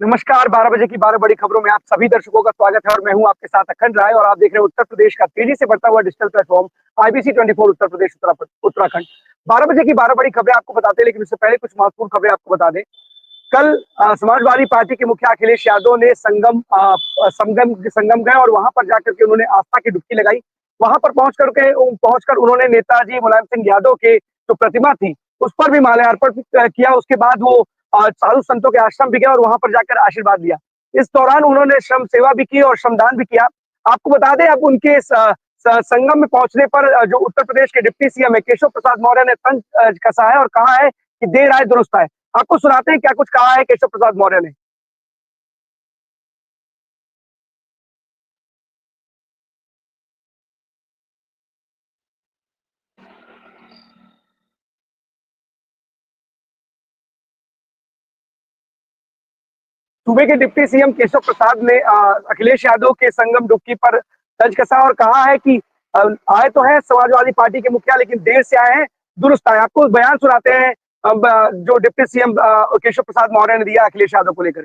नमस्कार, 12 बजे की 12 बड़ी खबरों में आप सभी दर्शकों का स्वागत है और मैं हूं आपके साथ अखंड राय और आप देख रहे हैं उत्तर प्रदेश का तेजी से बढ़ता हुआ digital platform IBC 24 Uttar Pradesh Uttarakhand. 12 बजे की 12 बड़ी खबरें आपको बताते हैं, लेकिन उससे पहले कुछ महत्वपूर्ण खबरें आपको बता दें। कल समाजवादी पार्टी के मुखिया अखिलेश यादव ने संगम गए और वहां पर जाकर के उन्होंने आस्था की डुबकी लगाई। वहां पर पहुंचकर उन्होंने नेताजी मुलायम सिंह यादव के जो प्रतिमा थी उस पर भी माल्यार्पण किया। उसके बाद वो साधु संतों के आश्रम भी गए और वहां पर जाकर आशीर्वाद लिया। इस दौरान उन्होंने श्रम सेवा भी की और श्रमदान भी किया। आपको बता दें, अब उनके संगम में पहुंचने पर जो उत्तर प्रदेश के डिप्टी सीएम है केशव प्रसाद मौर्य ने तंज कसा है और कहा है कि देर आए दुरुस्त आए। आपको सुनाते हैं क्या कुछ कहा है केशव प्रसाद मौर्य ने। सूबे के डिप्टी सीएम केशव प्रसाद ने अखिलेश यादव के संगम डुबकी पर तंज कसा और कहा है कि आए तो है समाजवादी पार्टी के मुखिया, लेकिन देर से आए हैं दुरुस्त आए। आपको बयान सुनाते हैं जो डिप्टी सीएम केशव प्रसाद मौर्य ने दिया अखिलेश यादव को लेकर।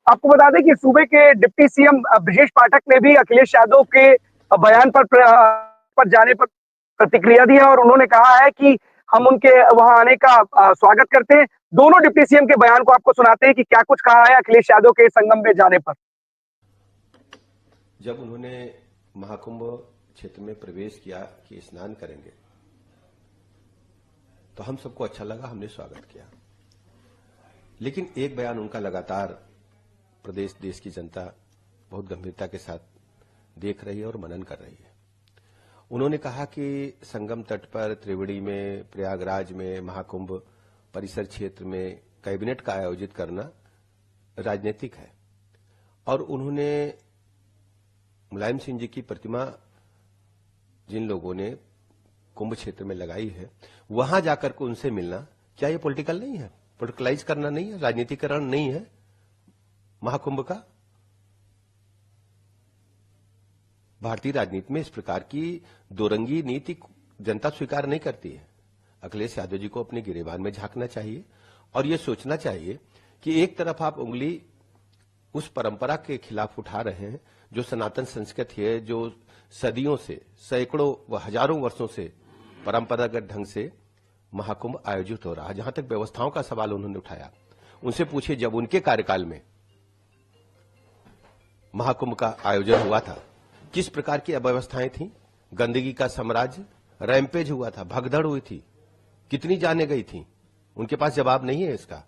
आपको बता दें कि सूबे के डिप्टी सीएम ब्रजेश पाठक ने भी अखिलेश यादव के बयान पर जाने पर प्रतिक्रिया दी है और उन्होंने कहा है कि हम उनके वहां आने का स्वागत करते हैं। दोनों डिप्टी सीएम के बयान को आपको सुनाते हैं कि क्या कुछ कहा है अखिलेश यादव के संगम में जाने पर। जब उन्होंने महाकुंभ क्षेत्र में प्रवेश किया कि स्नान करेंगे तो हम सबको अच्छा लगा, हमने स्वागत किया। लेकिन एक बयान उनका लगातार प्रदेश देश की जनता बहुत गंभीरता के साथ देख रही है और मनन कर रही है। उन्होंने कहा कि संगम तट पर त्रिवेणी में, प्रयागराज में, महाकुंभ परिसर क्षेत्र में कैबिनेट का आयोजित करना राजनीतिक है और उन्होंने मुलायम सिंह जी की प्रतिमा जिन लोगों ने कुंभ क्षेत्र में लगाई है वहां जाकर के उनसे मिलना, क्या ये पॉलिटिकल नहीं है? पॉलिटिकलाइज करना नहीं है? राजनीतिकरण नहीं है महाकुंभ का? भारतीय राजनीति में इस प्रकार की दोरंगी नीति जनता स्वीकार नहीं करती है। अखिलेश यादव जी को अपने गिरेबान में झांकना चाहिए और यह सोचना चाहिए कि एक तरफ आप उंगली उस परंपरा के खिलाफ उठा रहे हैं जो सनातन संस्कृति है, जो सदियों से, सैकड़ों व हजारों वर्षों से परंपरागत ढंग से महाकुंभ आयोजित हो रहा है। जहां तक व्यवस्थाओं का सवाल उन्होंने उठाया, उनसे पूछिए जब उनके कार्यकाल में महाकुंभ का आयोजन हुआ था किस प्रकार की अव्यवस्थाएं थी? गंदगी का साम्राज्य, रैंपेज हुआ था, भगदड़ हुई थी, कितनी जाने गई थी? उनके पास जवाब नहीं है इसका।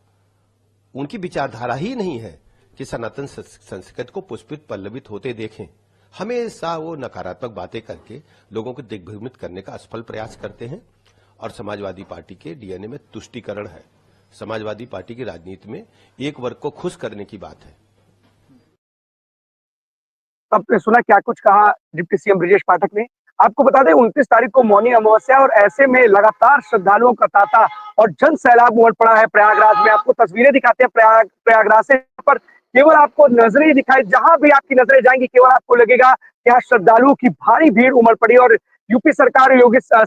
उनकी विचारधारा ही नहीं है कि सनातन संस्कृति को पुष्पित पल्लवित होते देखें। हमेशा वो नकारात्मक बातें करके लोगों को दिग्भ्रमित करने का असफल प्रयास करते हैं और समाजवादी पार्टी के डीएनए में तुष्टीकरण है। समाजवादी पार्टी की राजनीति में एक वर्ग को खुश करने की बात है। आपने सुना क्या कुछ कहा डिप्टी सीएम ब्रजेश पाठक ने। आपको बता दें 29 तारीख को मौनी अमावस्या और ऐसे में लगातार श्रद्धालुओं का तांता और जन सैलाब उमड़ पड़ा है प्रयागराज में। आपको तस्वीरें दिखाते हैं प्रयागराज से, पर केवल आपको नजरें दिखाई, जहां भी आपकी नजरें जाएंगी केवल आपको लगेगा कि यहाँ श्रद्धालुओं की भारी भीड़ उमड़ पड़ी। और यूपी सरकार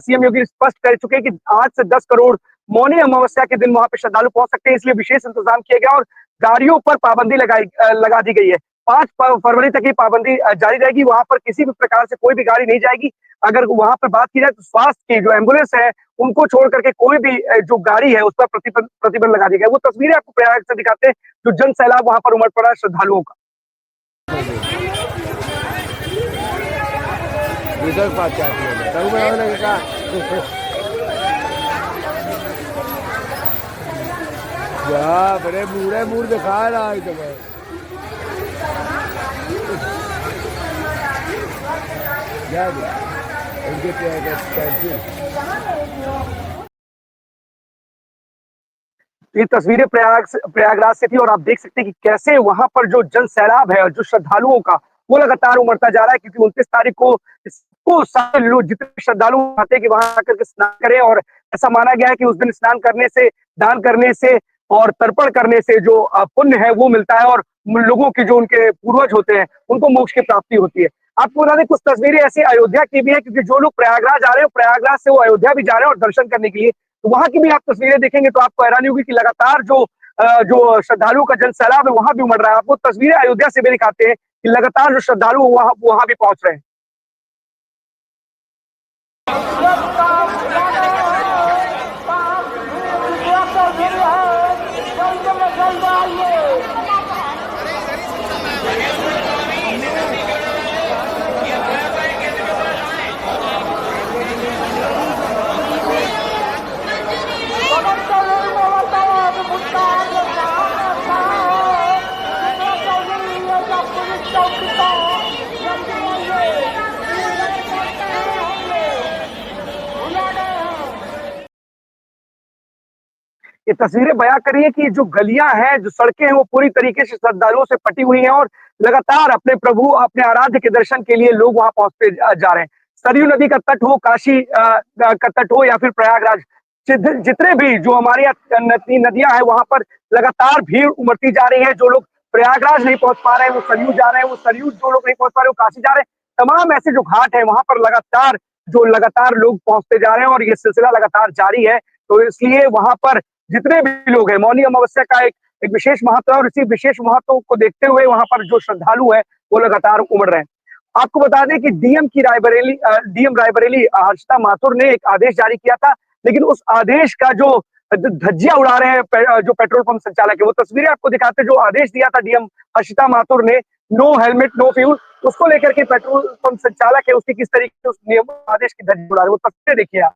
सीएम योगी स्पष्ट कर चुके हैं कि 8 से 10 करोड़ मौनी अमावस्या के दिन वहां पे श्रद्धालु पहुंच सकते हैं, इसलिए विशेष इंतजाम किए गए और गाड़ियों पर पाबंदी लगा दी गई है। 5 फरवरी तक ये पाबंदी जारी रहेगी। वहां पर किसी भी प्रकार से कोई भी गाड़ी नहीं जाएगी। अगर वहां पर बात की जाए तो स्वास्थ्य की जो एम्बुलेंस है उनको छोड़ करके कोई भी जो गाड़ी है उस पर प्रतिबंध लगा दिया गया। वो तस्वीरें आपको प्रयाग से दिखाते हैं जो जन सैलाब वहां पर उमड़ पड़ा है श्रद्धालुओं का। बड़े मूड दिखा रहा है तो ये तस्वीरें प्रयागराज से थी और आप देख सकते हैं कि कैसे वहां पर जो जन सैलाब है और जो श्रद्धालुओं का वो लगातार उमड़ता जा रहा है, क्योंकि 29 तारीख को सारे लोग जितने श्रद्धालु आते हैं कि वहां आकर के स्नान करें और ऐसा माना गया है कि उस दिन स्नान करने से, दान करने से और तर्पण करने से जो पुण्य है वो मिलता है और लोगों की, जो उनके पूर्वज होते हैं, उनको मोक्ष की प्राप्ति होती है। आपको बता दें, कुछ तस्वीरें ऐसी अयोध्या की भी है, क्योंकि जो लोग प्रयागराज आ रहे हैं, प्रयागराज से वो अयोध्या भी जा रहे हैं और दर्शन करने के लिए, तो वहां की भी आप तस्वीरें देखेंगे तो आपको हैरानी होगी कि लगातार जो श्रद्धालुओं का जन सैलाब है वहां भी उमड़ रहा है। आपको तस्वीरें अयोध्या से भी दिखाते हैं कि लगातार जो श्रद्धालु वहां भी पहुंच रहे हैं। ये तस्वीरें बयां कर रही है कि जो गलियां हैं, जो सड़कें हैं, वो पूरी तरीके से श्रद्धालुओं से पटी हुई हैं और लगातार अपने प्रभु, अपने आराध्य के दर्शन के लिए लोग वहां पहुंचते जा रहे हैं। सरयू नदी का तट हो, काशी का तट हो या फिर प्रयागराज, जितने भी जो हमारे यहाँ नदियां हैं, वहां पर लगातार भीड़ उमड़ती जा रही है। जो लोग प्रयागराज नहीं पहुंच पा रहे हैं वो सरयू जा रहे हैं, वो सरयू जो लोग नहीं पहुंच पा रहे वो काशी जा रहे हैं। तमाम ऐसे जो घाट है वहां पर लगातार लोग पहुंचते जा रहे हैं और ये सिलसिला लगातार जारी है। तो इसलिए वहां पर जितने भी लोग हैं, मौनी अमावस्या का एक विशेष महत्व है और इसी विशेष महत्व को देखते हुए वहां पर जो श्रद्धालु है वो लगातार उमड़ रहे हैं। आपको बता दें कि डीएम रायबरेली हर्षिता माथुर ने एक आदेश जारी किया था, लेकिन उस आदेश का जो धज्जियां उड़ा रहे हैं जो पेट्रोल पंप संचालक है, वो तस्वीरें आपको दिखाते, जो आदेश दिया था डीएम हर्षिता माथुर ने, नो हेलमेट नो फ्यूल, उसको लेकर के पेट्रोल पंप संचालक है उसकी किस तरीके से उस नियम आदेश की धज्जी उड़ा रहे, वो तस्वीरें देखिए आप।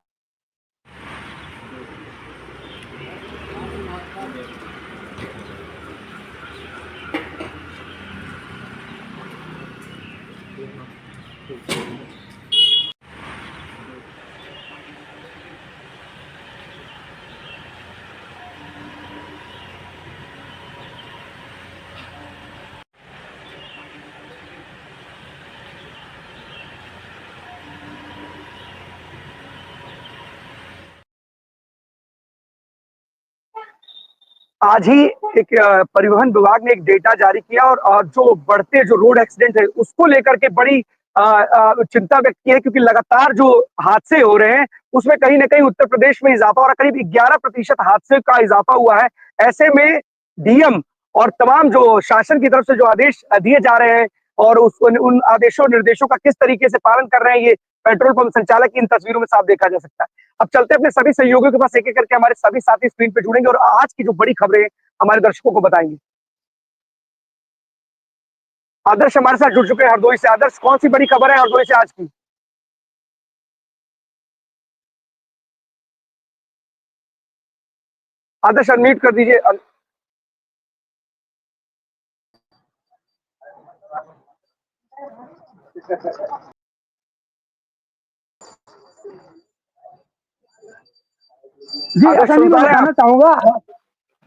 आज ही एक परिवहन विभाग ने एक डेटा जारी किया और जो बढ़ते जो रोड एक्सीडेंट है उसको लेकर के बड़ी चिंता व्यक्त की है, क्योंकि लगातार जो हादसे हो रहे हैं उसमें कहीं ना कहीं उत्तर प्रदेश में इजाफा हो रहा है, करीब 11% हादसे का इजाफा हुआ है। ऐसे में डीएम और तमाम जो शासन की तरफ से जो आदेश दिए जा रहे हैं और उन आदेशों निर्देशों का किस तरीके से पालन कर रहे हैं, ये पेट्रोल पंप संचालक की इन तस्वीरों में साफ देखा जा सकता है। अब चलते अपने सभी सहयोगियों के पास, एक एक करके हमारे सभी साथी स्क्रीन पे जुड़ेंगे और आज की जो बड़ी खबरें हमारे दर्शकों को बताएंगे। आदर्श हमारे साथ जुड़ चुके हैं हरदोई से। आदर्श, कौन सी बड़ी खबर है हरदोई से आज की? आदर्श अनम्यूट कर दीजिए। जी, असल में मैं बताना चाहूंगा।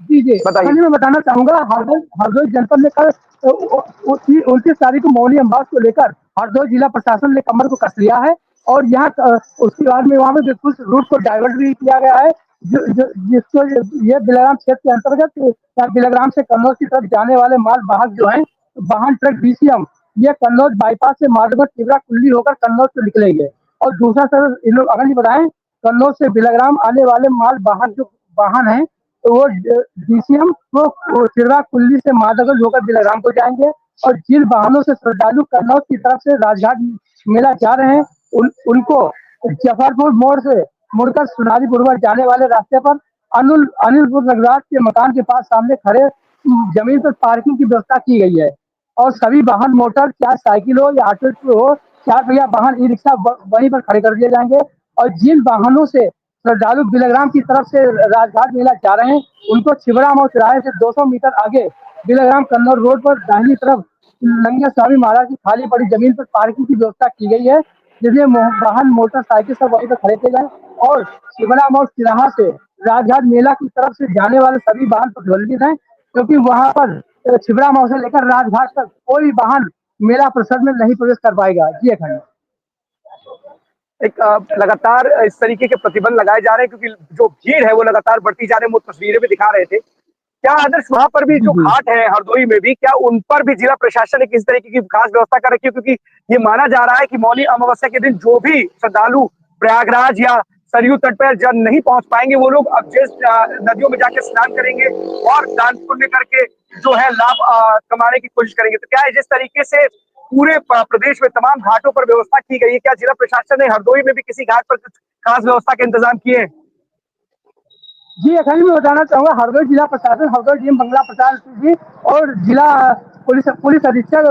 जी जी, बताइए। असल में मैं बताना चाहूंगा, हरदोई हरदोई जनपद में कल 29 तारीख को मौनी अमावस को लेकर हरदोई जिला प्रशासन ने कमर को कस लिया है और यहाँ उसके बाद में वहाँ पे कुछ रूट को डाइवर्ट भी किया गया है, जिसको ये बिलग्राम क्षेत्र के अंतर्गत बिलग्राम से कन्नौज की तरफ जाने वाले माल वाहक जो है, वाहन ट्रक बीसीएम, ये कन्नौज बाईपास से माधोगढ़ तिवरा कुल्ली होकर कन्नौज से निकलेंगे। और दूसरा सर, इन लोग अगर नहीं बताएं, कन्नौज से बिलग्राम आने वाले माल वाहन जो वाहन है, तो वो डीसीएम वो तिरवा कुल्ली से माधोगढ़ होकर बिलग्राम को जाएंगे। और जिन वाहनों से श्रद्धालु कन्नौज की तरफ से राजघाट मेला जा रहे हैं, उनको जफरपुर मोड़ से मुड़कर सोनारीपुर जाने वाले रास्ते पर अनिलपुर नगराज के मकान के पास सामने खड़े जमीन पर पार्किंग की व्यवस्था की गई है। और सभी वाहन, मोटर, चाहे साइकिल हो या ऑटो हो, चार पहिया वाहन, ई रिक्शा वहीं पर खड़े कर दिए जाएंगे। और जिन वाहनों से श्रद्धालु बिलग्राम की तरफ से राजघाट मेला जा रहे हैं, उनको छिबरा मोड़ चौराहे से 200 मीटर आगे बिलग्राम कन्नौज रोड पर दाहिनी तरफ नंगे स्वामी महाराज की खाली पड़ी जमीन पर पार्किंग की व्यवस्था की गई है, जिसमें वाहन, मोटरसाइकिल सब वहीं पर खड़े किए जाए। और छिबरा मोड़ तिराहा से राजघाट मेला की तरफ से जाने वाले सभी वाहन प्रतिबंधित हैं, क्योंकि वहां पर छिबरा मोड़ से लेकर राजघाट तक कोई वाहन मेला परिसर में नहीं प्रवेश कर पाएगा। जी अखंड एक लगातार इस तरीके के प्रतिबंध लगाए जा रहे हैं, क्योंकि जो भीड़ है वो लगातार बढ़ती जा रही है, वो तस्वीरें भी दिखा रहे थे। क्या आदर्श वहां पर भी जो जी घाट है हरदोई में भी, क्या उन पर भी जिला प्रशासन ने किस तरीके की खास व्यवस्था कर रखी है? क्योंकि ये माना जा रहा है कि मौनी अमावस्या के दिन जो भी श्रद्धालु प्रयागराज या सरयू तट पर जब नहीं पहुंच पाएंगे, वो लोग अब जिस नदियों में जाकर स्नान करेंगे और दान पुण्य करके जो है लाभ कमाने की कोशिश करेंगे। तो क्या है जिस तरीके से पूरे प्रदेश में तमाम घाटों पर व्यवस्था की गई है, क्या जिला प्रशासन ने हरदोई में भी किसी घाट पर कुछ खास व्यवस्था के इंतजाम किए हैं? जी, अखंड में बताना चाहूंगा, हरदोई जिला प्रशासन, हरदोई डीएम बंगला प्रसाद जी और जिला पुलिस पुलिस अधीक्षक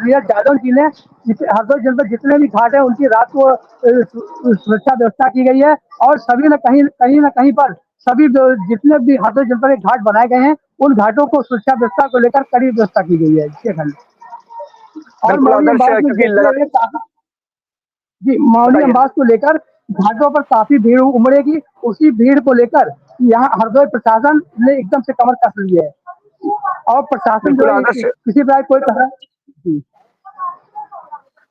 नीरज यादव जी ने हरदोई जनपद जितने भी घाट है उनकी रात को सुरक्षा व्यवस्था की गई है। और सभी ने कहीं न कहीं पर सभी जितने भी हरदोई जनपद के घाट बनाए गए हैं उन घाटों को सुरक्षा व्यवस्था को लेकर कड़ी व्यवस्था की गई है जी अखंड। और बिल्कुल मौनी आदर्श, अम्बास में क्योंकि देखते हुए जी, मौनी बताइए। अम्बास को लेकर घाटों पर काफी भीड़ उमड़ेगी। उसी भीड़ को लेकर यहाँ हरदोई प्रशासन ने एकदम से कमर कस ली है और प्रशासन जो बिल्कुल है आदर्श, किसी प्रकार कोई तरह जी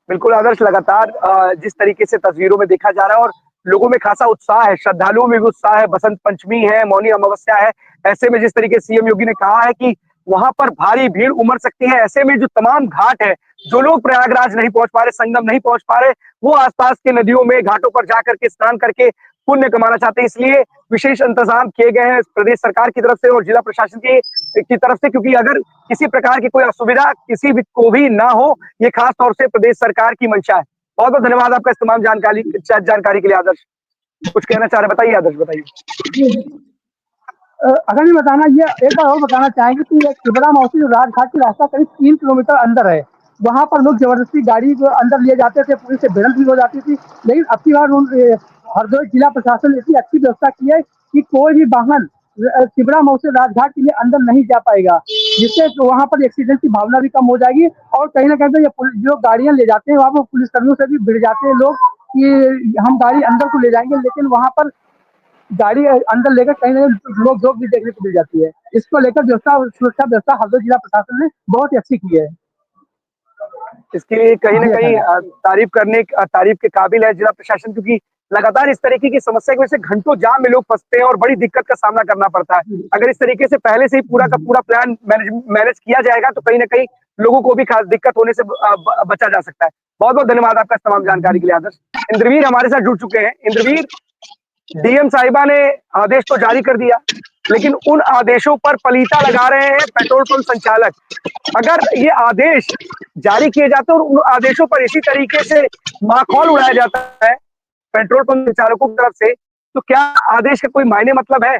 बिल्कुल आदर्श, लगातार जिस तरीके से तस्वीरों में देखा जा रहा है और लोगों में खासा उत्साह है, श्रद्धालुओं में भी उत्साह है, बसंत पंचमी है, मौनी अमावस्या है। ऐसे में जिस तरीके से सीएम योगी ने कहा है कि वहां पर भारी भीड़ उमड़ सकती है, ऐसे में जो तमाम घाट है, जो लोग प्रयागराज नहीं पहुंच पा रहे, संगम नहीं पहुंच पा रहे, वो आसपास के नदियों में घाटों पर जाकर के स्नान करके पुण्य कमाना चाहते हैं। इसलिए विशेष इंतजाम किए गए हैं प्रदेश सरकार की तरफ से और जिला प्रशासन की तरफ से, क्योंकि अगर किसी प्रकार की कोई असुविधा किसी भी को भी ना हो, ये खास तौर से प्रदेश सरकार की मंशा है। बहुत बहुत धन्यवाद आपका इस तमाम जानकारी के लिए आदर्श। कुछ कहना चाह रहे, बताइए आदर्श, बताइए। अगर मैं बताना ये एक बार और बताना चाहेंगे कि ये तिबरा मौसी जो राजघाट की रास्ता करीब 3 किलोमीटर अंदर है। वहां पर लोग जबरदस्ती गाड़ी को अंदर लिए जाते थे, पुलिस से भिड़ंत भी हो जाती थी। लेकिन अब की बार हरदोई जिला प्रशासन ने इतनी अच्छी व्यवस्था की है कि कोई भी वाहन तिबरा मौसी राजघाट के लिए अंदर नहीं जा पाएगा, जिससे तो वहां पर एक्सीडेंट की भावना भी कम हो जाएगी। और कहीं ना कहीं तो ये जो गाड़ियां ले जाते हैं वहां पर पुलिसकर्मियों से भी भिड़ जाते हैं लोग कि हम गाड़ी अंदर को ले जाएंगे, लेकिन वहां पर गाड़ी अंदर लेकर कहीं ना कहीं लोग भी देखने को मिल जाती है। इसको लेकर व्यवस्था सुरक्षा व्यवस्था हरदोई जिला प्रशासन ने बहुत ही अच्छी की है इसके लिए कहीं ना जी कहीं अखंड। तारीफ के काबिल है जिला प्रशासन, क्योंकि लगातार इस तरीके की समस्या की वजह से घंटों जाम में लोग फंसते हैं और बड़ी दिक्कत का सामना करना पड़ता है। अगर इस तरीके से पहले से ही पूरा का पूरा प्लान मैनेज किया जाएगा तो कहीं ना कहीं लोगों को भी खास दिक्कत होने से बचा जा सकता है। बहुत बहुत धन्यवाद आपका इस तमाम जानकारी के लिए आदर्श। इंद्रवीर हमारे साथ जुड़ चुके हैं। इंद्रवीर, डीएम साहिबा ने आदेश तो जारी कर दिया, लेकिन उन आदेशों पर पलीता लगा रहे हैं पेट्रोल पंप संचालक। अगर ये आदेश जारी किए जाते हैं और उन आदेशों पर इसी तरीके से माखौल उड़ाया जाता है पेट्रोल पंप संचालकों की तरफ से, तो क्या आदेश का कोई मायने मतलब है?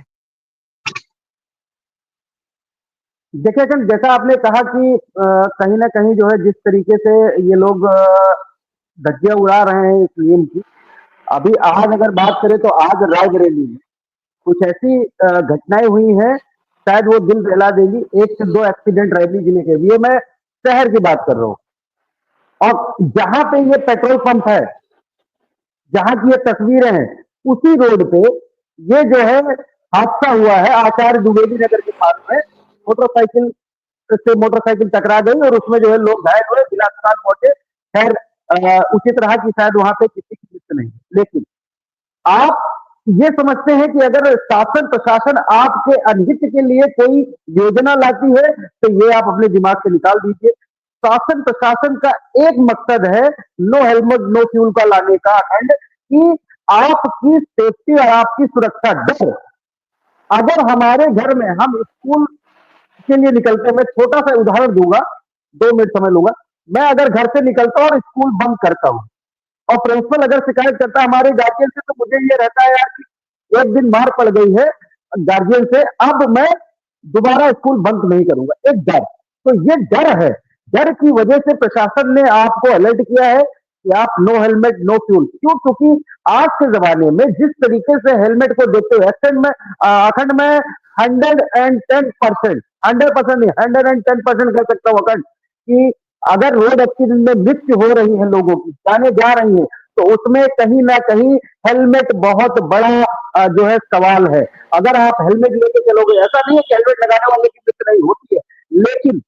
देखिए सर, जैसा आपने कहा कि कहीं ना कहीं जो है जिस तरीके से ये लोग धज्जियां उड़ा रहे हैं इस नियम की। अभी आज अगर बात करें तो आज रायबरेली में कुछ ऐसी घटनाएं हुई हैं, शायद वो दिल दहला देंगी। 1 से 2 एक्सीडेंट रायबरेली जिले के, ये मैं शहर की बात कर रहा हूँ। और जहां पे ये पेट्रोल पंप है, जहां की ये तस्वीरें हैं, उसी रोड पे ये जो है हादसा हुआ है आचार्य द्विवेदी नगर के पास में। मोटरसाइकिल से मोटरसाइकिल टकरा गई और उसमें जो है लोग घायल हुए, जिला अस्पताल पहुंचे। खैर उचित रहा कि शायद वहां पे किसी की मृत्यु नहीं। लेकिन आप ये समझते हैं कि अगर शासन प्रशासन आपके अनहित के लिए कोई योजना लाती है तो ये आप अपने दिमाग से निकाल दीजिए। शासन प्रशासन का एक मकसद है नो हेलमेट नो फ्यूल का लाने का अखंड, कि आपकी सेफ्टी और आपकी सुरक्षा। डर अगर हमारे घर में हम स्कूल के लिए निकलते हैं, मैं छोटा सा उदाहरण दूंगा, 2 मिनट समय लूंगा। मैं अगर घर से निकलता हूं और स्कूल बंद करता हूं और प्रिंसिपल अगर शिकायत करता है हमारे गार्जियन से, तो मुझे ये रहता है यार कि एक दिन मार पड़ गई है गार्जियन से, अब मैं दोबारा स्कूल बंद नहीं करूंगा। एक डर, तो ये डर है। डर की वजह से प्रशासन ने आपको अलर्ट किया है कि आप नो हेलमेट नो फ्यूल। क्यों? क्योंकि आज के जमाने में जिस तरीके से हेलमेट को देखते हुए अखंड में 110%, 100% नहीं, 110% कह सकता हूं अखंड, कि अगर रोड एक्सीडेंट में मृत्यु हो रही है लोगों की, जाने जा रही है, तो उसमें कहीं ना कहीं हेलमेट बहुत बड़ा जो है सवाल है। अगर आप हेलमेट लेके चलोगे, ऐसा नहीं है कि हेलमेट लगाने वाले की मृत्यु नहीं होती है, लेकिन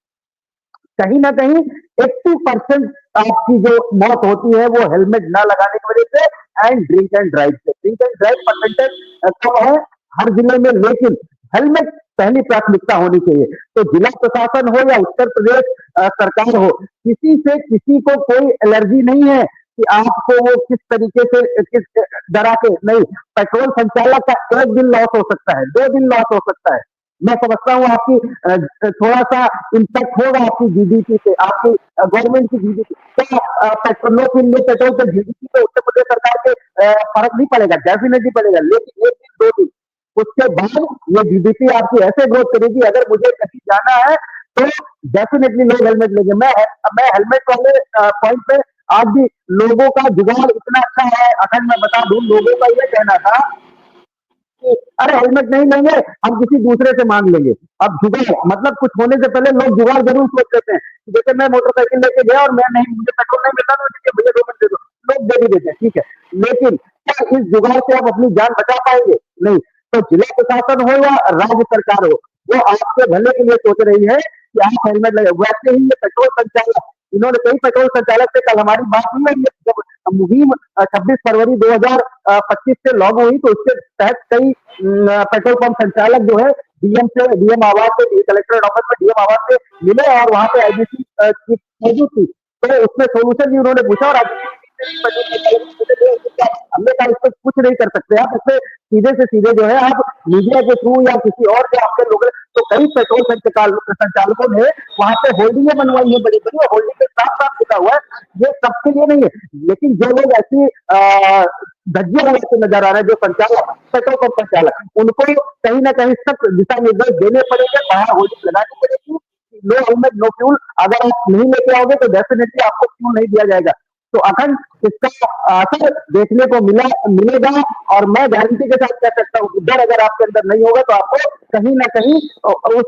कहीं ना कहीं 80% आपकी जो मौत होती है वो हेलमेट ना लगाने की वजह से एंड ड्रिंक एंड ड्राइव से। ड्रिंक एंड ड्राइव परसेंटेज कम है हर जिले में, लेकिन हेलमेट पहली प्राथमिकता होनी चाहिए। तो जिला प्रशासन हो या उत्तर प्रदेश सरकार हो, किसी से किसी को कोई एलर्जी नहीं है कि आपको वो किस तरीके से किस डरा के नहीं। पेट्रोल संचालक का 1 दिन लॉस हो सकता है, 2 दिन लॉस हो सकता है। मैं समझता हूँ आपकी थोड़ा सा इम्पैक्ट होगा आपकी जीडीपी पे, आपकी गवर्नमेंट की जीडीपी। क्या पेट्रोल पे जीडीपी पे उत्तर प्रदेश सरकार के फर्क नहीं पड़ेगा? डेफिनेटली पड़ेगा, लेकिन 1 दिन 2 दिन उसके बाद ये जीडीपी आपकी ऐसे ग्रोथ करेगी। अगर मुझे कहीं जाना है तो डेफिनेटली लोग हेलमेट लेंगे। मैं हेलमेट वाले पॉइंट पे आज भी लोगों का जुगाड़ इतना अच्छा है। अगर मैं बता दूं, लोगों का ये कहना था कि अरे हेलमेट नहीं लेंगे, हम किसी दूसरे से मांग लेंगे। अब जुगाड़ मतलब कुछ होने से पहले लोग जुगाड़ जरूर सोच लेते हैं। जैसे मैं मोटरसाइकिल लेके गया और मैं नहीं, मुझे पेट्रोल नहीं मिलता तो ठीक है भैया 2 मिनट दे दो, लोग दे भी देते हैं, ठीक है। लेकिन क्या इस जुगाड़ से आप अपनी जान बचा पाएंगे? नहीं। तो जिला प्रशासन हो या राज्य सरकार हो, वो आपके भले के लिए सोच रही है कि आप हेलमेट लगे। वैसे ही ये पेट्रोल संचालक, इन्होंने कई पेट्रोल संचालक से कल हमारी बात हुई है। जब मुहिम 26 फरवरी 2025 से लागू हुई तो उसके तहत कई पेट्रोल पंप संचालक जो है डीएम आवास से, कलेक्टर ऑफिस में डीएम आवास से मिले और वहां पे आईबीसी की मौजूद थी। तो उसमें सोल्यूशन भी उन्होंने पूछा और हमने कहा इसको कुछ नहीं कर सकते आप, इससे सीधे से सीधे जो है आप मीडिया के थ्रू या किसी और जो आपके लोग। तो कई पेट्रोल संचालकों ने वहां पे होल्डिंगें बनवाई है बड़ी बड़ी, होल्डिंग के साथ साथ लिखा हुआ है ये सबके लिए नहीं है। लेकिन जो लोग ऐसी धज्जियां उड़ाते नजर आ रहे हैं, जो संचालक, पेट्रोल पंप संचालक, उनको कहीं ना कहीं सख्त दिशा निर्देश देने पड़ेंगे, बाहर होल्डिंग लगानी पड़ेगी। No helmet no fuel. अगर आप नहीं लेके आओगे तो डेफिनेटली आपको फ्यूल नहीं दिया जाएगा। तो अखंड इसका असर देखने को मिलेगा। और मैं गारंटी के साथ कह सकता हूँ कि डर अगर आपके अंदर नहीं होगा तो आपको कहीं ना कहीं उस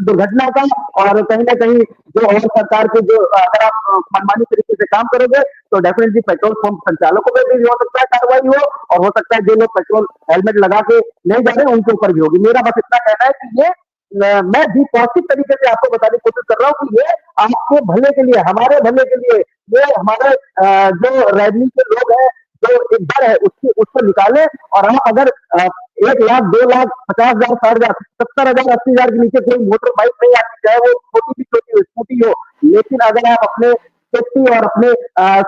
दुर्घटना का और कहीं ना कहीं जो और सरकार के जो अगर आप मनमानी तरीके से काम करोगे तो डेफिनेटली पेट्रोल पंप संचालकों पर भी हो सकता है कार्रवाई हो, और हो सकता है जो लोग पेट्रोल हेलमेट लगा के नहीं जा रहे उनके ऊपर भी होगी। मेरा बस इतना कहना है कि ये मैं भी पॉजिटिव तरीके से आपको बताने की कोशिश कर रहा हूँ कि ये आपके भले के लिए, हमारे भले के लिए, ये हमारे जो रेवन्यू के लोग हैं, जो एक डर है उसको निकाले। और आप अगर 1 लाख 2 लाख 50,000 60,000 70,000 80,000 के नीचे कोई मोटर बाइक नहीं आती, चाहे वो छोटी भी छोटी हो, स्कूटी हो, लेकिन अगर आप अपने सेफ्टी और अपने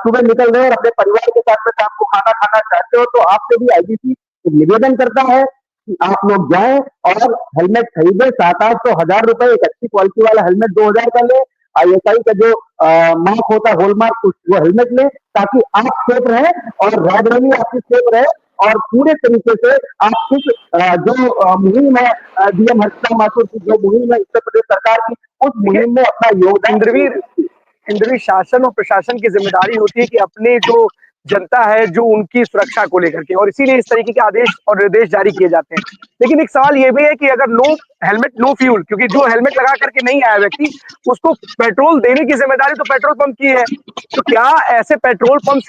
सुबह निकल रहे हैं और अपने परिवार के साथ में शाम को खाना खाना चाहते हो तो आपसे भी आईबीसी निवेदन करता है कि आप लोग जाएं और हेलमेट खरीदें। 700-800 1000 रुपए एक अच्छी क्वालिटी वाला हेलमेट 2000 का ले। आईएसआई का जो मार्क होता है, होल मार्क, वो हेलमेट ले, ताकि आप सेफ रहे और राजधानी आपकी सेफ रहे। और पूरे तरीके से आप इस जो मुहिम है डीएम हर्षिता माथुर की जो मुहिम है उत्तर प्रदेश सरकार की, उस मुहिम में अपना योगदान। इंद्रवीर, शासन और प्रशासन की जिम्मेदारी होती है कि अपने जो जनता है जो उनकी सुरक्षा को लेकर के, और इसीलिए इस तरीके के आदेश और निर्देश जारी किए जाते हैं। लेकिन एक सवाल ये भी है कि अगर नो हेलमेट नो फ्यूल, क्योंकि जो हेलमेट लगा करके नहीं आया व्यक्ति उसको पेट्रोल देने की जिम्मेदारी तो पेट्रोल पंप की है। तो क्या ऐसे पेट्रोल पंप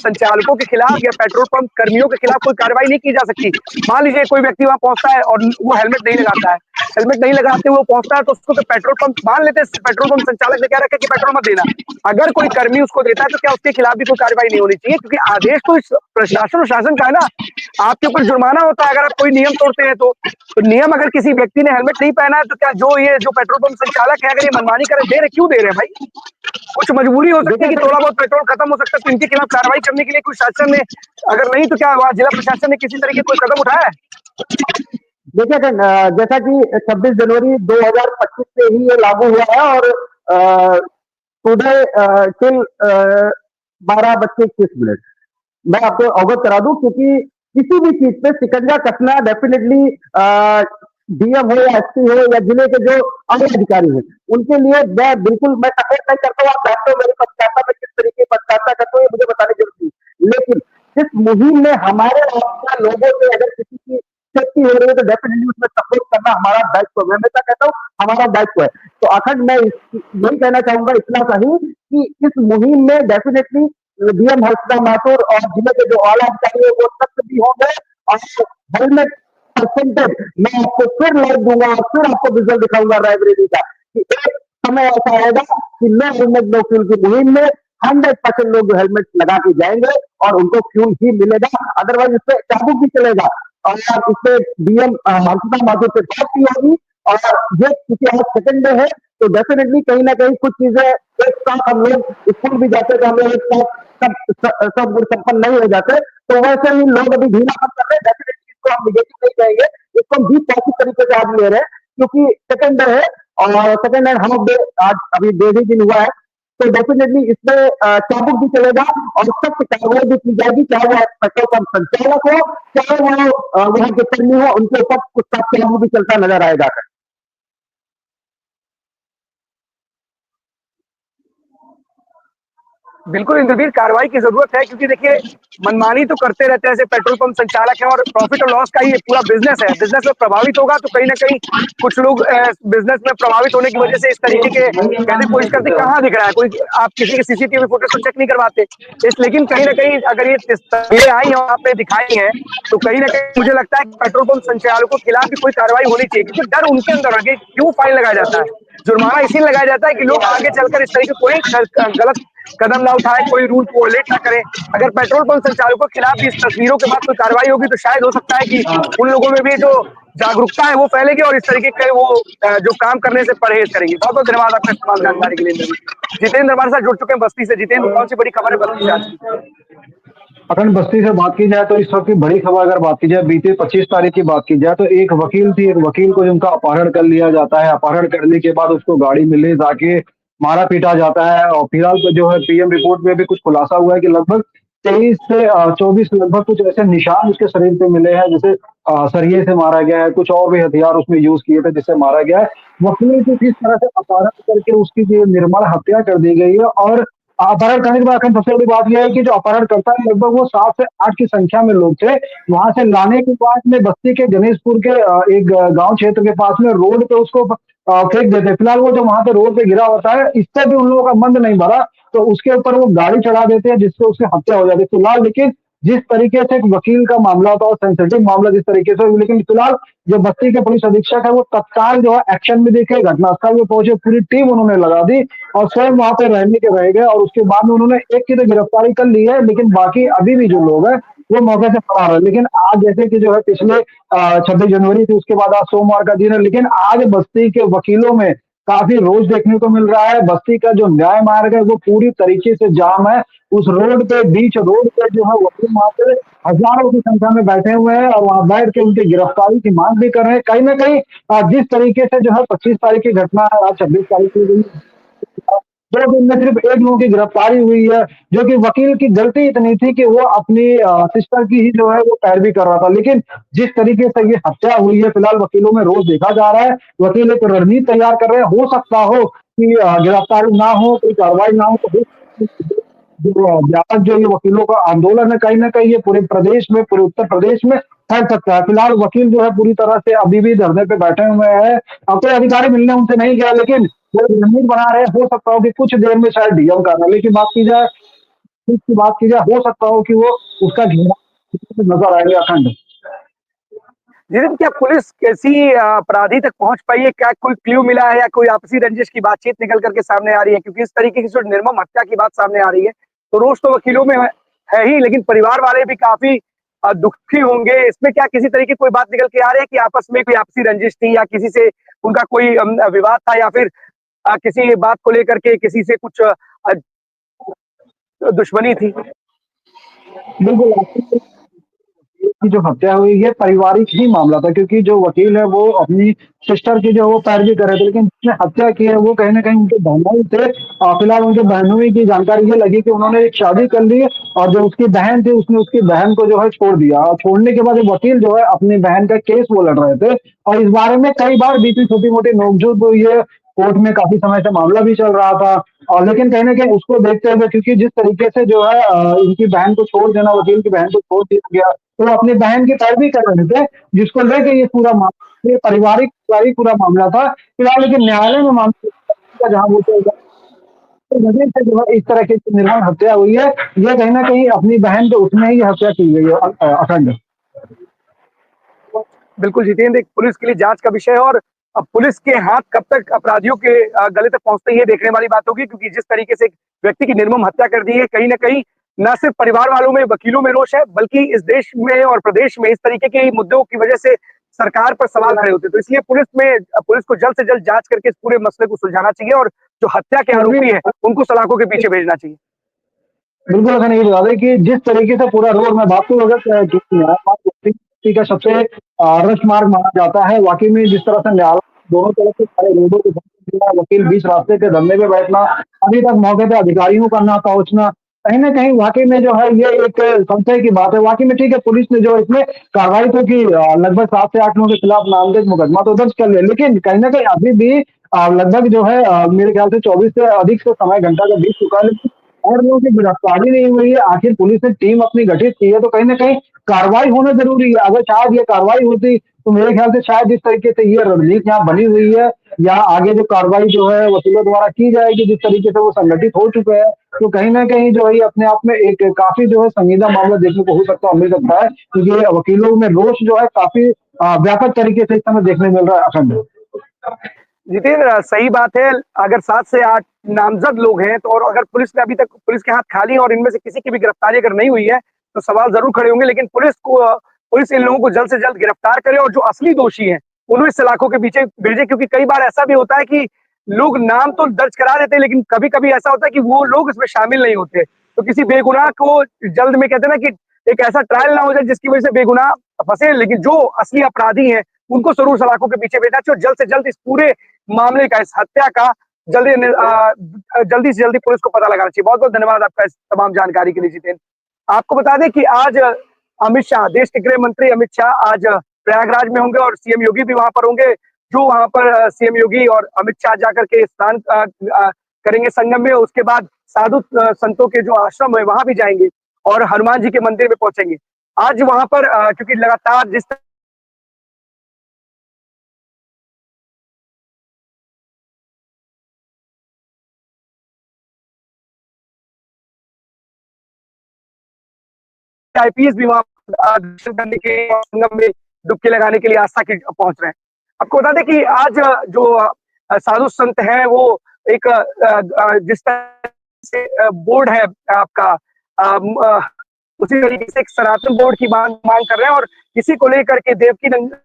संचालकों के खिलाफ या पेट्रोल पंप कर्मियों के खिलाफ कोई कार्रवाई नहीं की जा सकती? मान लीजिए कोई व्यक्ति वहां पहुंचता है और वो हेलमेट नहीं लगाता है, हेलमेट नहीं लगाते हुए पहुंचता है तो उसको तो पेट्रोल पंप मान लेते हैं, पेट्रोल पंप संचालक ने क्या रखा कि पेट्रोल मत देना। अगर कोई कर्मी उसको देता है तो क्या उसके खिलाफ भी कोई कार्रवाई नहीं होनी चाहिए? क्योंकि आदेश तो इस प्रशासन और शासन का है ना, आपके ऊपर जुर्माना होता है अगर आप कोई नियम तोड़ते हैं। तो नियम अगर किसी व्यक्ति ने हेलमेट नहीं पहना है तो क्या जो पेट्रोल पंप संचालक है अगर ये मनमानी करे दे रहे, क्यों दे रहे हैं भाई? कुछ मजबूरी हो सकती है कि थोड़ा बहुत पेट्रोल खत्म हो सकता है, तो इनके खिलाफ कार्रवाई करने के लिए कुछ शासन ने, अगर नहीं तो क्या जिला प्रशासन ने किसी तरीके कोई कदम उठाया है? देखिए जैसा कि 26 जनवरी 2025 से ही ये लागू हुआ है और सुबह टिल 12:21 मैं आपको अवगत करा दूं, क्योंकि किसी भी चीज पे शिकंजा कसना डेफिनेटली डीएम हो या एसपी हो या जिले के जो अन्य अधिकारी हैं उनके लिए मैं बिल्कुल मैं सपोर्ट नहीं करता हूँ। आप जानते हो मेरी पत्रकारिता में किस तरीके की पत्रकारिता करते हो, ये मुझे बताने की जरूरत नहीं। लेकिन इस मुहिम में हमारे लोगों से अगर किसी की सेफ्टी हो रही है तो डेफिनेटली उसमें सपोर्ट करना हमारा दायित्व है। मैं हमेशा कहता हूँ हमारा दायित्व है। तो अखंड मैं यही कहना चाहूंगा इतना सही कि इस मुहिम में डेफिनेटली डीएम हर्षिता माथुर और जिले के जो आला अधिकारी है वो सख्त भी होंगे। और हेलमेट परसेंटेज मैं आपको फिर लाइव दूंगा और फिर आपको रिजल्ट दिखाऊंगा रायबरेली का कि एक समय ऐसा आएगा कि नो हेलमेट नो फ्यूल की मुहिम में 100% लोग हेलमेट लगा के जाएंगे और उनको फ्यूल ही मिलेगा, अदरवाइज इससे चाबुक भी चलेगा। और इससे डीएम मानसिका माथुर से बात की होगी। और ये क्योंकि आज सेकंड डे है तो डेफिनेटली कहीं ना कहीं कुछ चीजें एक साथ हम लोग स्कूल भी जाते तो हम लोग एक साथ सब गुण संपन्न नहीं हो जाते, तो वैसे ही लोग अभी ढीला कर रहे हैं। डेफिनेटली इसको हम निगेटिव नहीं कहेंगे, इसको हम भी पॉजिटिव तरीके से आज ले रहे हैं क्योंकि सेकंड डे है और सेकंड एंड हाफ डे आज अभी 1.5 दिन हुआ है। तो डेफिनेटली इसमें चाबुक भी चलेगा और सख्त कार्रवाई भी की जाएगी, चाहे वो पेट्रोल पंप संचालक हो, चाहे वो वहां के कर्मी हो, उनके ऊपर कुछ चाबुक भी चलता नजर आएगा। बिल्कुल इंद्रवीर, कार्रवाई की जरूरत है क्योंकि देखिए मनमानी तो करते रहते हैं ऐसे पेट्रोल पंप संचालक है और प्रॉफिट और लॉस का ही पूरा बिजनेस है। बिजनेस में प्रभावित होगा तो कहीं ना कहीं कुछ लोग बिजनेस में प्रभावित होने की वजह से इस तरीके के कहने की कोशिश करते। कहाँ दिख रहा है कोई? आप किसी के सीसीटीवी फुटेज तो चेक नहीं करवाते इस, लेकिन कहीं ना कहीं अगर ये तस्वीरें आई और आपने दिखाई है तो कहीं ना कहीं मुझे लगता है कि पेट्रोल पंप संचालकों के खिलाफ भी कोई कार्रवाई होनी चाहिए क्योंकि डर उनके अंदर है कि क्यों फाइन लगाया जाता है, जुर्माना इसीलिए लगाया जाता है कि लोग आगे चलकर इस तरीके कोई गलत कदम ना उठाए, कोई रूल को वोलेट ना करे। अगर पेट्रोल पंप संचालकों के खिलाफ भी इस तस्वीरों के बाद कोई कार्रवाई होगी तो शायद हो सकता है कि उन लोगों में भी जो जागरूकता है वो फैलेगी और इस तरीके के वो जो काम करने से परहेज करेंगे। बहुत बहुत धन्यवाद आपका तमाम जानकारी के लिए इंद्रवीर। जितेंद्र हमारे साथ जुड़ चुके हैं बस्ती से। जितेंद्र, कौन सी बड़ी खबर है बस्ती से आज की? अखंड, बस्ती से बात की जाए तो इस वक्त की बड़ी खबर अगर बात की जाए बीते 25 तारीख की बात की जाए तो एक वकील थी, एक वकील को जिनका अपहरण कर लिया जाता है। अपहरण करने के बाद उसको गाड़ी में ले जाके मारा पीटा जाता है और फिलहाल तो जो है पीएम रिपोर्ट में भी कुछ खुलासा हुआ है कि लगभग 23 से 24 लगभग कुछ ऐसे निशान उसके शरीर पे मिले हैं, जैसे सरिये से मारा गया है, कुछ और भी हथियार उसमें यूज किए थे जिससे मारा गया है। वकील की किस तरह से अपहरण करके उसकी जो निर्मल हत्या कर दी गई है। और अपहरण करने के बाद अखंड सबसे बड़ी बात यह है कि जो अपहरण करता है लगभग वो 7 से 8 की संख्या में लोग थे। वहां से लाने के बाद में बस्ती के गणेशपुर के एक गांव क्षेत्र के पास में रोड पे उसको फेंक देते। फिलहाल वो जो वहां पे रोड पे गिरा होता है, इससे भी उन लोगों का मंद नहीं भरा तो उसके ऊपर वो गाड़ी चढ़ा देते हैं जिससे उसकी हत्या हो जाती है। फिलहाल लेकिन जिस तरीके से एक वकील का मामला था और सेंसिटिव मामला जिस तरीके से, लेकिन फिलहाल जो बस्ती के पुलिस अधीक्षक है वो तत्काल जो है एक्शन में देखे, घटनास्थल में पहुंचे, पूरी टीम उन्होंने लगा दी और स्वयं वहां पे रहने के रह गए। और उसके बाद में उन्होंने एक की तो गिरफ्तारी कर ली है, लेकिन बाकी अभी भी जो लोग हैं वो मौके से फरार है। लेकिन आज जैसे कि जो है पिछले 26 जनवरी थी, उसके बाद आज सोमवार का दिन है, लेकिन आज बस्ती के वकीलों में काफी रोज देखने को मिल रहा है। बस्ती का जो न्याय मार्ग है वो पूरी तरीके से जाम है। उस रोड पे, बीच रोड पे जो है वकील वहां पे हजारों की संख्या में बैठे हुए हैं और वहां बैठ के उनकी गिरफ्तारी की मांग भी कर रहे हैं। कहीं ना कहीं जिस तरीके से जो है 25 तारीख की घटना है, आज 26 तारीख की हुई, 2 दिन में सिर्फ एक लोगों की गिरफ्तारी हुई है, जो कि वकील की गलती इतनी थी कि वो अपनी सिस्टर की ही जो है वो पैरवी कर रहा था। लेकिन जिस तरीके से ये हत्या हुई है, फिलहाल वकीलों में रोज देखा जा रहा है, वकील एक रणनीति तैयार कर रहे हैं। हो सकता हो कि गिरफ्तारी ना हो, कोई कार्रवाई ना हो तो जो व्यापक जो ये वकीलों का आंदोलन है कहीं ना कहीं ये पूरे प्रदेश में, पूरे उत्तर प्रदेश में फैल सकता है। फिलहाल वकील जो है पूरी तरह से अभी भी धरने पे बैठे हुए हैं। अब कोई अधिकारी मिलने उनसे नहीं गया, लेकिन वो रणनीति बना रहे हैं। हो सकता हो कि कुछ देर में शायद डीएम का रैली की बात की जाए, की बात की जाए, हो सकता हो कि वो उसका घेराव नजर आएंगे। अखंड जितिन, क्या पुलिस किसी अपराधी तक पहुंच पाई है? क्या कोई क्ल्यू मिला है या कोई आपसी रंजिश की बातचीत निकल करके सामने आ रही है? क्योंकि इस तरीके की जो निर्मम हत्या की बात सामने आ रही है तो रोष तो वकीलों में है ही, लेकिन परिवार वाले भी काफी दुखी होंगे। इसमें क्या किसी तरीके कोई बात निकल के आ रही है कि आपस में कोई आपसी रंजिश थी या किसी से उनका कोई विवाद था या फिर किसी बात को लेकर के किसी से कुछ दुश्मनी थी? बिल्कुल, की जो हत्या हुई ये पारिवारिक ही मामला था, क्योंकि जो वकील है वो अपनी सिस्टर की जो वो पैरवी कर रहे थे, लेकिन जिसने हत्या की है वो कहीं ना कहीं उनके बहनोई थे। और फिलहाल उनके बहनोई की जानकारी ये लगी कि उन्होंने एक शादी कर ली और जो उसकी बहन थी उसने उसकी बहन को जो है छोड़ दिया, और छोड़ने के बाद वकील जो है अपनी बहन का केस वो लड़ रहे थे। और इस बारे में कई बार बीच में छोटी मोटी नोकझोंक हुई है, कोर्ट में काफी समय से मामला भी चल रहा था। और लेकिन कहीं ना कहीं उसको देखते हुए, क्योंकि जिस तरीके से जो है इनकी बहन को छोड़ देना, वकील की बहन को छोड़ दिया गया, तो वो अपनी बहन की पैरवी कर रहे थे, जिसको लेके ये पूरा मामला, ये पारिवारिक पूरा मामला था। फिलहाल लेकिन न्यायालय में मामला जहां वो तो वजह से जो है इस तरह की निर्मम हत्या हुई है, ये कहीं ना कहीं अपनी बहन को उसमें ही हत्या की गई है। अखंड बिल्कुल जितेंद्र, एक पुलिस के लिए जांच का विषय है और अब पुलिस के हाथ कब तक अपराधियों के गले तक पहुंचते ही देखने वाली बात होगी, क्योंकि जिस तरीके से एक व्यक्ति की निर्मम हत्या कर दी है, कहीं ना कहीं न सिर्फ परिवार वालों में, वकीलों में रोष है, बल्कि इस देश में और प्रदेश में इस तरीके के मुद्दों की वजह से सरकार पर सवाल खड़े होते हैं। तो इसलिए पुलिस को जल्द से जल्द जांच करके इस पूरे मसले को सुलझाना चाहिए और जो हत्या के आरोपी हैं उनको सलाखों के पीछे भेजना चाहिए। बिल्कुल ऐसा नहीं बता दें कि जिस तरीके से पूरा रोड में बात तो अगर जो न्याय का सबसे आदर्श मार्ग माना जाता है, वाकई में जिस तरह से न्यायालय दोनों तरफ से सारे रोडों को बंद किया, वकील बीच रास्ते के धरने पे बैठना, अभी तक मौके पे अधिकारियों का ना पहुंचना, कहीं ना कहीं वाकई में जो है ये एक संशय की बात है। वाकई में ठीक है, पुलिस ने जो इसमें कार्रवाई तो की, लगभग 7 से 8 लोगों के खिलाफ नामजद मुकदमा तो दर्ज कर लिया, लेकिन कहीं ना कहीं अभी भी लगभग जो है मेरे ख्याल से 24 से अधिक से समय घंटा का बीत चुका है, लेकिन और लोगों की गिरफ्तारी नहीं हुई है। आखिर पुलिस ने टीम अपनी गठित की है, तो कहीं ना कहीं कार्रवाई होना जरूरी है। अगर शायद ये कार्रवाई होती तो मेरे ख्याल से शायद जिस तरीके से ये रणनीति यहाँ बनी हुई है, या आगे जो कार्रवाई जो है वकीलों द्वारा की जाएगी, जिस तरीके से वो संगठित हो चुका है, तो कहीं ना कहीं जो है ये अपने आप में एक काफी जो है संजीदा मामला देखने को हो सकता है, मिल सकता है, क्योंकि वकीलों में रोष जो है काफी व्यापक तरीके से इस समय देखने मिल रहा है अखंड। जितेंद्र, सही बात है। अगर 7 से 8 नामजद लोग हैं तो, और अगर पुलिस ने अभी तक पुलिस के हाथ खाली हैं और इनमें से किसी की भी गिरफ्तारी अगर नहीं हुई है तो सवाल जरूर खड़े होंगे। लेकिन पुलिस इन लोगों को जल्द से जल्द गिरफ्तार करे और जो असली दोषी हैं उन्हें सलाखों के पीछे भेजे, क्योंकि कई बार ऐसा भी होता है कि लोग नाम तो दर्ज करा देते हैं, लेकिन कभी कभी ऐसा होता है कि वो लोग इसमें शामिल नहीं होते। तो किसी बेगुनाह को जल्द में, कहते हैं ना कि एक ऐसा ट्रायल ना हो जाए जिसकी वजह से बेगुनाह फंसे, लेकिन जो असली अपराधी हैं उनको जरूर सलाखों के पीछे भेजना चाहिए और जल्द से जल्द इस पूरे मामले का, इस हत्या का जल्दी से जल्दी पुलिस को पता लगाना चाहिए। बहुत बहुत धन्यवाद आपका इस तमाम जानकारी के लिए जितेंद्र। आपको बता दें कि आज अमित शाह, देश के गृह मंत्री अमित शाह आज प्रयागराज में होंगे और सीएम योगी भी वहां पर होंगे। जो वहां पर सीएम योगी और अमित शाह जाकर के स्नान करेंगे संगम में, उसके बाद साधु संतों के जो आश्रम है वहां भी जाएंगे और हनुमान जी के मंदिर में पहुंचेंगे। आज वहां पर क्योंकि लगातार जिस आईपीएस भी वहां दर्शन करने के संगम में डुबकी लगाने के लिए आस्था के पहुंच रहे हैं। आपको बता दें कि आज जो साधु संत हैं वो एक जिस तरह से बोर्ड है आपका, उसी तरीके से एक सनातन बोर्ड की मांग कर रहे हैं और इसी को लेकर के देवकी नंदन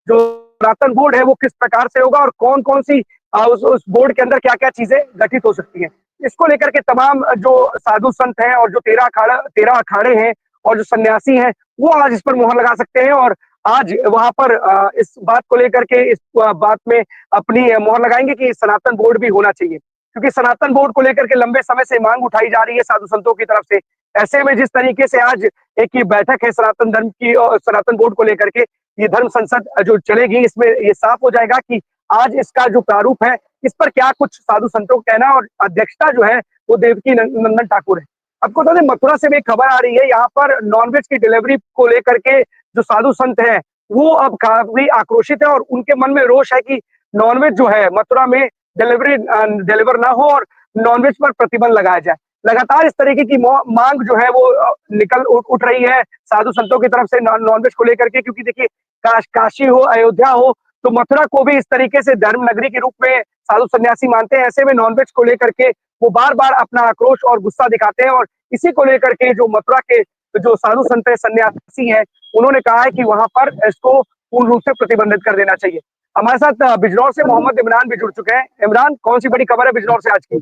जो सनातन बोर्ड है वो किस प्रकार से होगा और कौन कौन सी उस बोर्ड के अंदर क्या क्या चीजें गठित हो सकती हैं, इसको लेकर के तमाम जो साधु संत हैं और जो 13 अखाड़े हैं और जो सन्यासी हैं वो आज इस पर मुहर लगा सकते हैं और आज वहां पर इस बात को लेकर के, इस बात में अपनी मुहर लगाएंगे कि सनातन बोर्ड भी होना चाहिए, क्योंकि सनातन बोर्ड को लेकर के लंबे समय से मांग उठाई जा रही है साधु संतों की तरफ से। ऐसे में जिस तरीके से आज एक ये बैठक है सनातन धर्म की और सनातन बोर्ड को लेकर के, ये धर्म संसद जो चलेगी, इसमें ये साफ हो जाएगा कि आज इसका जो प्रारूप है इस पर क्या कुछ साधु संतों का कहना, और अध्यक्षता जो है वो देवकी नंदन ठाकुर है। आपको बता दें मथुरा से भी एक खबर आ रही है, यहाँ पर नॉनवेज की डिलीवरी को लेकर के जो साधु संत हैं वो अब काफी आक्रोशित है और उनके मन में रोष है कि नॉनवेज जो है मथुरा में डिलीवर ना हो और नॉनवेज पर प्रतिबंध लगाया जाए। लगातार इस तरीके की मांग जो है वो उठ रही है साधु संतों की तरफ से नॉनवेज को लेकर के, क्योंकि देखिए काशी हो, अयोध्या हो, तो मथुरा को भी इस तरीके से धर्म नगरी के रूप में साधु सन्यासी मानते हैं। ऐसे में नॉनवेज को लेकर के वो बार बार अपना आक्रोश और गुस्सा दिखाते हैं और इसी को लेकर के जो मथुरा के जो साधु संत सन्यासी हैं उन्होंने कहा है कि वहां पर इसको पूर्ण रूप से प्रतिबंधित कर देना चाहिए। हमारे साथ बिजनौर से मोहम्मद इमरान भी जुड़ चुके हैं। इमरान, कौन सी बड़ी खबर है बिजनौर से आज की?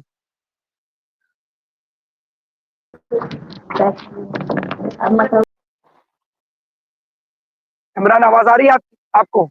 इमरान, आवाज आ रही है आपको?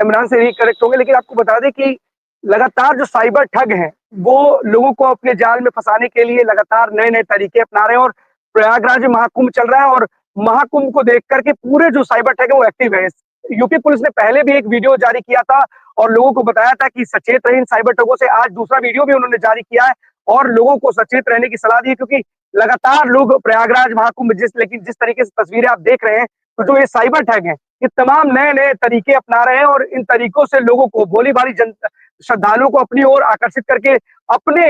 इमरान से ही करेक्ट होंगे, लेकिन आपको बता दें कि लगातार जो साइबर ठग हैं वो लोगों को अपने जाल में फंसाने के लिए लगातार नए नए तरीके अपना रहे हैं और प्रयागराज में महाकुंभ चल रहा है और महाकुंभ को देख करके पूरे जो साइबर ठग है वो एक्टिव है। यूपी पुलिस ने पहले भी एक वीडियो जारी किया था और लोगों को बताया था कि सचेत रहें इन साइबर ठगों से। आज दूसरा वीडियो भी उन्होंने जारी किया है और लोगों को सचेत रहने की सलाह दी है, क्योंकि लगातार लोग प्रयागराज महाकुंभ लेकिन जिस तरीके से तस्वीरें आप देख रहे हैं, तो जो ये साइबर ठग हैं ये तमाम नए नए तरीके अपना रहे हैं और इन तरीकों से लोगों को, भोली भाली श्रद्धालुओं को अपनी ओर आकर्षित करके अपने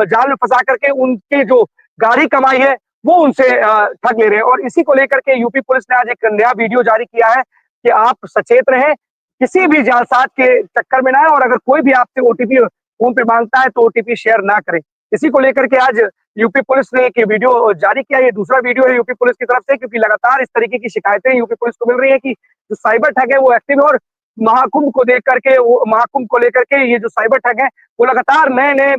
जाल में फंसा करके उनके जो गाढ़ी कमाई है वो उनसे ठग ले रहे हैं। और इसी को लेकर के यूपी पुलिस ने आज एक नया वीडियो जारी किया है कि आप सचेत रहें, किसी भी जालसाज के चक्कर में ना आए, और अगर कोई भी आपसे ओटीपी फोन पे मांगता है तो ओटीपी शेयर ना करें। इसी को लेकर के आज यूपी पुलिस ने एक वीडियो जारी किया। ये दूसरा वीडियो है यूपी पुलिस की तरफ से, क्योंकि लगातार इस तरीके की शिकायतें यूपी पुलिस को मिल रही है कि जो साइबर ठग है वो एक्टिव है। और महाकुंभ को देख करके, वो महाकुंभ को लेकर के ये जो साइबर ठग है वो लगातार नए नए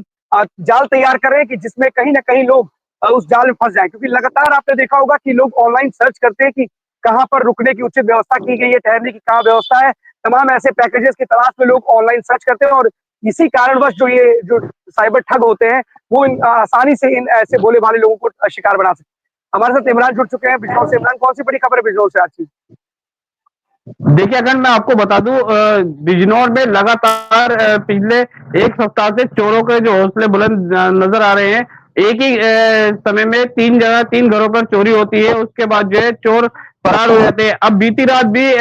जाल तैयार कर रहे हैं कि जिसमें कहीं ना कहीं लोग उस जाल में फंस जाए। क्योंकि लगातार आपने देखा होगा कि लोग ऑनलाइन सर्च करते हैं कि कहाँ पर रुकने की उचित व्यवस्था की गई है, ठहरने की कहाँ व्यवस्था है। तमाम ऐसे पैकेजेस की तलाश में लोग ऑनलाइन सर्च करते हैं, और इसी कारणवश जो साइबर ठग होते हैं वो आसानी से इन ऐसे भोले भाले लोगों को शिकार बना सकते हैं। हमारे साथ इमरान जुड़ चुके हैं बिजनौर से। इमरान, कौन सी बड़ी खबर है बिजनौर से आज की? देखिए, अगर मैं आपको बता दूं, बिजनौर में लगातार पिछले एक सप्ताह से चोरों के जो हौसले बुलंद नजर आ रहे हैं। एक ही समय में तीन घरों पर चोरी होती है, उसके बाद जो है चोर फरार हो जाते हैं। अब बीती रात भी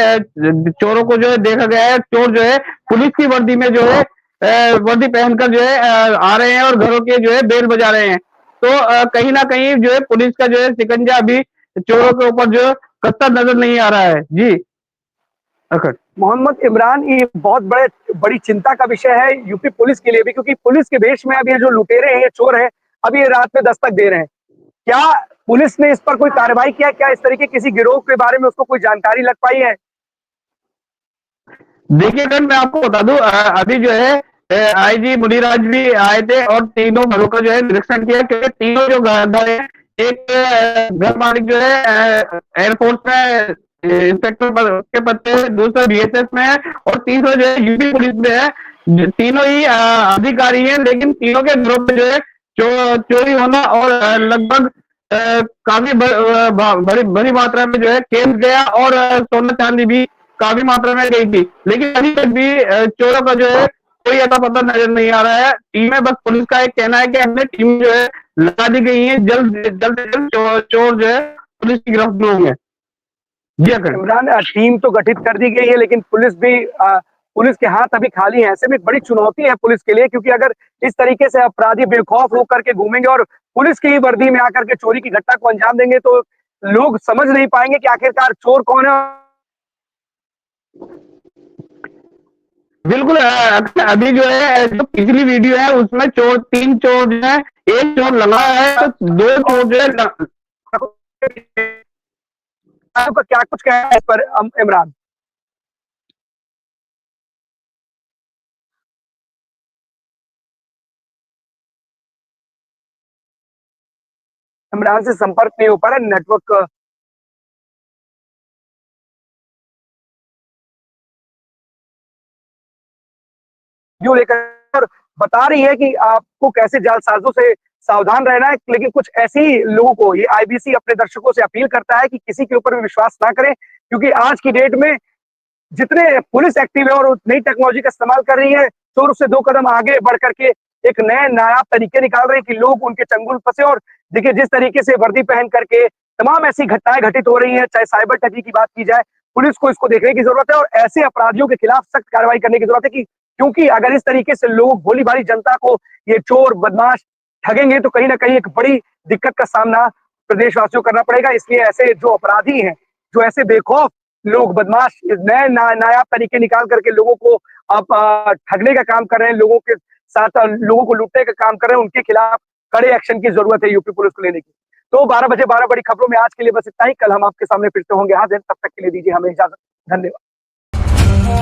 चोरों को जो है देखा गया है, चोर जो है पुलिस की वर्दी में जो है वर्दी पहनकर जो है आ रहे हैं और घरों के जो है बेल बजा रहे हैं। तो कहीं ना कहीं जो है पुलिस का जो है शिकंजा अभी चोरों के ऊपर जो कसता नजर नहीं आ रहा है। जी मोहम्मद इमरान, ये बहुत बड़ी चिंता का विषय है यूपी पुलिस के लिए भी, क्योंकि पुलिस के भेष में अब ये जो लुटेरे हैं, ये चोर हैं, अब ये रात में दस्तक दे रहे हैं। क्या पुलिस ने इस पर कोई कार्रवाई किया? क्या इस तरीके किसी गिरोह के बारे में उसको कोई जानकारी लग पाई है? देखिए, अगर मैं आपको बता दूं, अभी जो है आईजी मुनिराज भी आए थे और तीनों घरों का जो है निरीक्षण किया, क्योंकि तीनों जो घर है, एक घर मालिक जो है एयरफोर्स में इंस्पेक्टर के पद पे, दूसरा बीएसएफ में है और तीसरा जो है यूपी पुलिस में है। तीनों ही अधिकारी हैं, लेकिन तीनों के घरों पे जो है चोरी होना और लगभग काफी बड़ी मात्रा में जो है केस गया और सोना चांदी भी काफी मात्रा में गई थी। लेकिन अभी तक भी चोरों का जो है कोई अता पता नजर नहीं आ रहा है। टीमें, बस पुलिस का एक कहना है कि हमने टीम जो है लगा दी गई है, जल्द से जल्द चोर जो है पुलिस की गिरफ्त में होंगे। जी इमरान, टीम तो गठित कर दी गई है, लेकिन पुलिस के हाथ अभी खाली हैं। ऐसे में एक बड़ी चुनौती है पुलिस के लिए, क्योंकि अगर इस तरीके से अपराधी बेखौफ होकर के घूमेंगे और पुलिस की ही वर्दी में आकर के चोरी की घटना को अंजाम देंगे, तो लोग समझ नहीं पाएंगे कि आखिरकार चोर कौन है। बिल्कुल। अभी जो है, जो पिछली वीडियो है उसमें तीन चोर जो है, एक चोर लगा है तो दो चोर जो है आपका क्या कुछ कहना है इस पर इमरान? इमरान से संपर्क नहीं हो पा रहा, नेटवर्क जो लेकर और बता रही है कि आपको कैसे जालसाजों से सावधान रहना है। लेकिन कुछ ऐसी लोगों को ये आईबीसी अपने दर्शकों से अपील करता है कि किसी के ऊपर भी विश्वास ना करें, क्योंकि आज की डेट में जितने पुलिस एक्टिव है और नई टेक्नोलॉजी का इस्तेमाल कर रही है, चोर उससे 2 कदम आगे बढ़ करके एक नए नायाब तरीके निकाल रहे हैं कि लोग उनके चंगुल फंसे। और देखिए, जिस तरीके से वर्दी पहन करके तमाम ऐसी घटनाएं घटित हो रही हैं, चाहे साइबर ठगी की बात की जाए, पुलिस को इसको देखने की जरूरत है और ऐसे अपराधियों के खिलाफ सख्त कार्रवाई करने की जरूरत है। कि क्योंकि अगर इस तरीके से लोग, भोली भाली जनता को ये चोर बदमाश ठगेंगे, तो कहीं ना कहीं एक बड़ी दिक्कत का सामना प्रदेशवासियों को करना पड़ेगा। इसलिए ऐसे जो अपराधी हैं, जो ऐसे बेखौफ लोग, बदमाश नए नायाब तरीके निकाल करके लोगों को अब ठगने का काम कर रहे हैं, लोगों के साथ लोगों को लूटने का काम कर रहे हैं, उनके खिलाफ कड़े एक्शन की जरूरत है यूपी पुलिस को लेने की। तो 12 बजे 12 बड़ी खबरों में आज के लिए बस इतना ही। कल हम आपके सामने फिर से होंगे हाजिर, तब तक के लिए दीजिए हमें इजाजत। धन्यवाद।